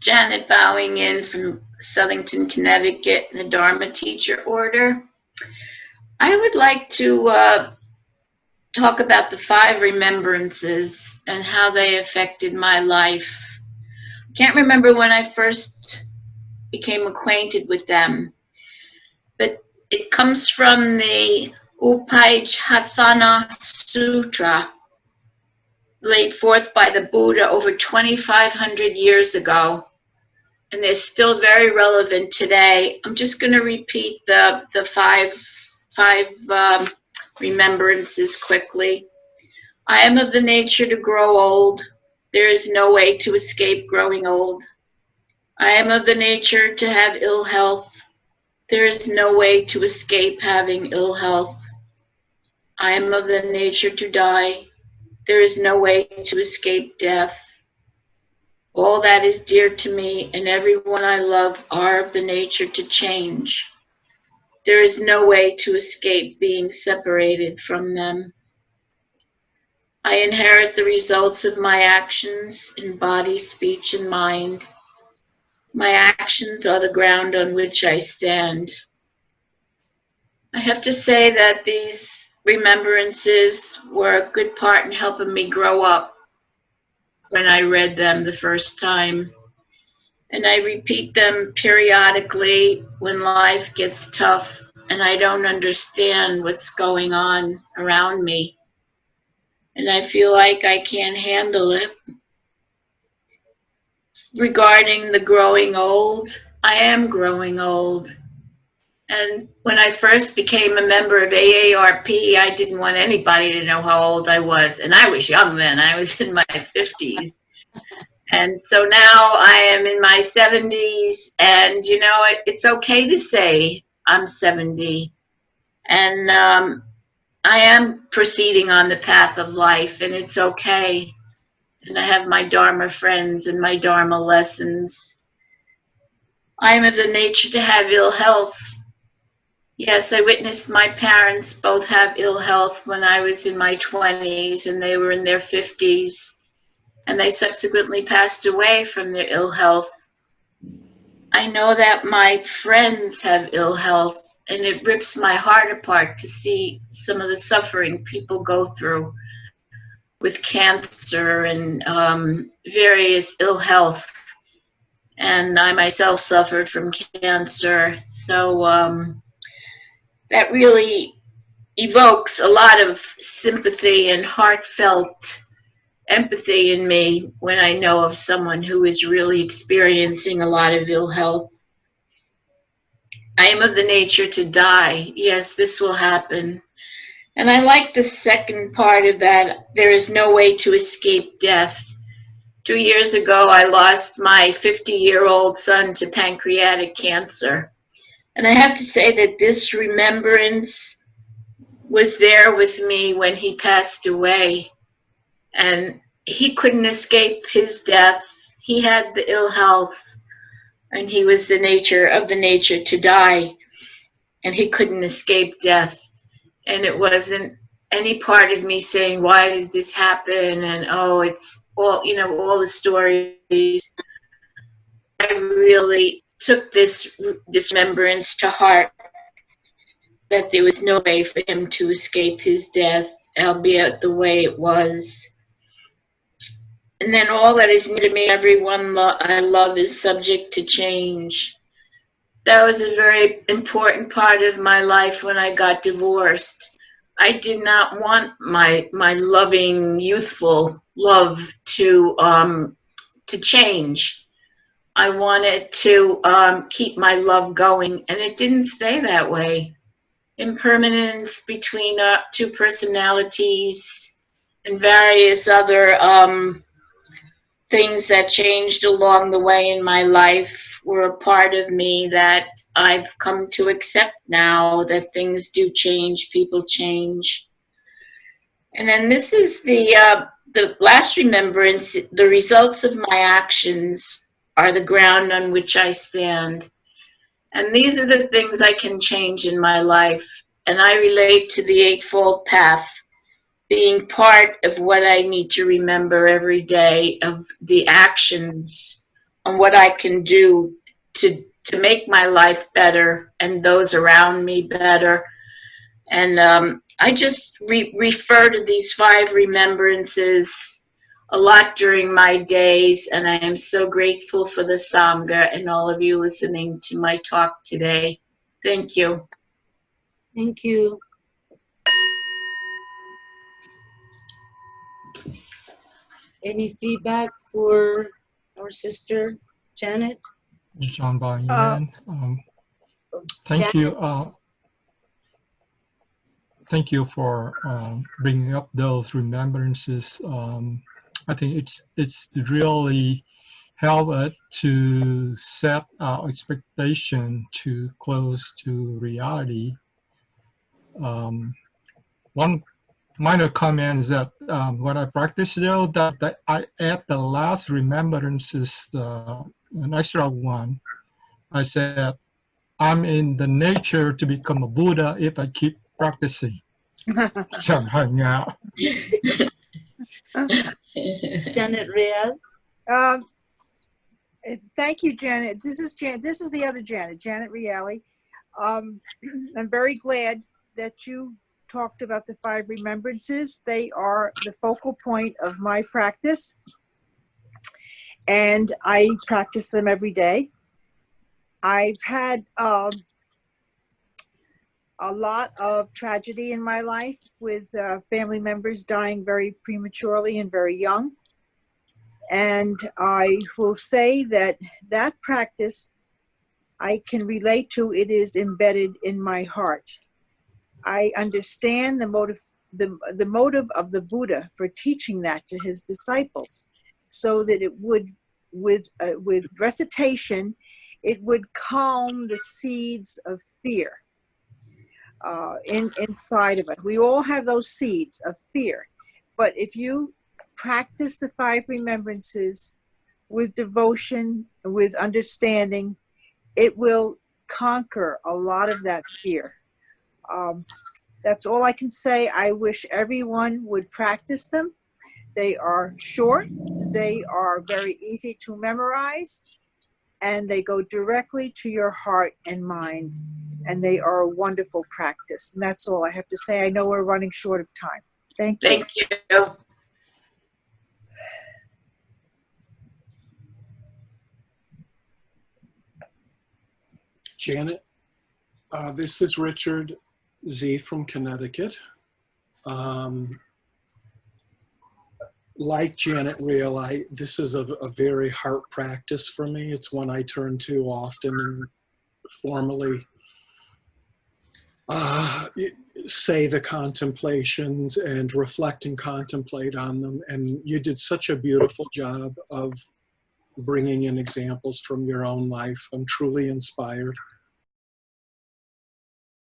Janet bowing in from Southington, Connecticut, the Dharma Teacher Order. I would like to talk about the 5 remembrances and how they affected my life. I can't remember when I first became acquainted with them, but it comes from the Upajjhasana Sutra, laid forth by the Buddha over 2,500 years ago, and they're still very relevant today. I'm just going to repeat the five remembrances quickly. I am of the nature to grow old. There is no way to escape growing old. I am of the nature to have ill health. There is no way to escape having ill health. I am of the nature to die. There is no way to escape death. All that is dear to me and everyone I love are of the nature to change. There is no way to escape being separated from them. I inherit the results of my actions in body, speech, and mind. My actions are the ground on which I stand. I have to say that these remembrances were a good part in helping me grow up when I read them the first time. And I repeat them periodically when life gets tough and I don't understand what's going on around me. And I feel like I can't handle it. Regarding the growing old, I am growing old. And when I first became a member of AARP, I didn't want anybody to know how old I was. And I was young then. I was in my 50s. And so now I am in my 70s. And, you know, it's okay to say I'm 70. And I am proceeding on the path of life, and it's okay. And I have my Dharma friends and my Dharma lessons. I am of the nature to have ill health. Yes, I witnessed my parents both have ill health when I was in my 20s and they were in their 50s, and they subsequently passed away from their ill health. I know that my friends have ill health, and it rips my heart apart to see some of the suffering people go through with cancer and various ill health. And I myself suffered from cancer, so that really evokes a lot of sympathy and heartfelt empathy in me when I know of someone who is really experiencing a lot of ill health. I am of the nature to die. Yes, this will happen. And I like the second part of that. There is no way to escape death. 2 years ago, I lost my 50-year-old son to pancreatic cancer. And I have to say that this remembrance was there with me when he passed away. And he couldn't escape his death. He had the ill health, and he was the nature to die. And he couldn't escape death. And it wasn't any part of me saying, why did this happen? And, oh, it's all, you know, all the stories. I really took this remembrance to heart, that there was no way for him to escape his death, albeit the way it was. And then all that is near to me, everyone I love is subject to change. That was a very important part of my life when I got divorced. I did not want my loving, youthful love to change. I wanted to keep my love going, and it didn't stay that way. Impermanence between 2 personalities and various other things that changed along the way in my life were a part of me that I've come to accept now, that things do change, people change. And then this is the last remembrance. The results of my actions are the ground on which I stand. And these are the things I can change in my life. And I relate to the Eightfold Path being part of what I need to remember every day, of the actions on what I can do to make my life better and those around me better. And I just refer to these 5 remembrances a lot during my days, and I am so grateful for the Sangha and all of you listening to my talk today. Thank you. Thank you. Any feedback for our sister, Janet? John Yan. Thank Janet. you. Thank you for bringing up those remembrances. I think it's really helped us to set our expectation to close to reality. One minor comment is that when I practice though, that I add the last remembrances, an extra one. I said, I'm in the nature to become a Buddha if I keep practicing. Janet Real. Thank you, Janet. This is the other Janet, Janet Reale. I'm very glad that you talked about the 5 remembrances. They are the focal point of my practice, and I practice them every day. I've had a lot of tragedy in my life with family members dying very prematurely and very young. And I will say that that practice I can relate to. It is embedded in my heart. I understand the motive of the Buddha for teaching that to his disciples, so that it would, with recitation, it would calm the seeds of fear inside of it. We all have those seeds of fear, but if you practice the 5 remembrances with devotion, with understanding, it will conquer a lot of that fear. That's all I can say. I wish everyone would practice them. They are short, they are very easy to memorize, and they go directly to your heart and mind, and they are a wonderful practice. And that's all I have to say. I know we're running short of time. Thank you. Thank you. Janet, this is Richard Z. from Connecticut. Like Janet Real, this is a very heart practice for me. It's one I turn to often and formally say the contemplations and reflect and contemplate on them. And you did such a beautiful job of bringing in examples from your own life. I'm truly inspired.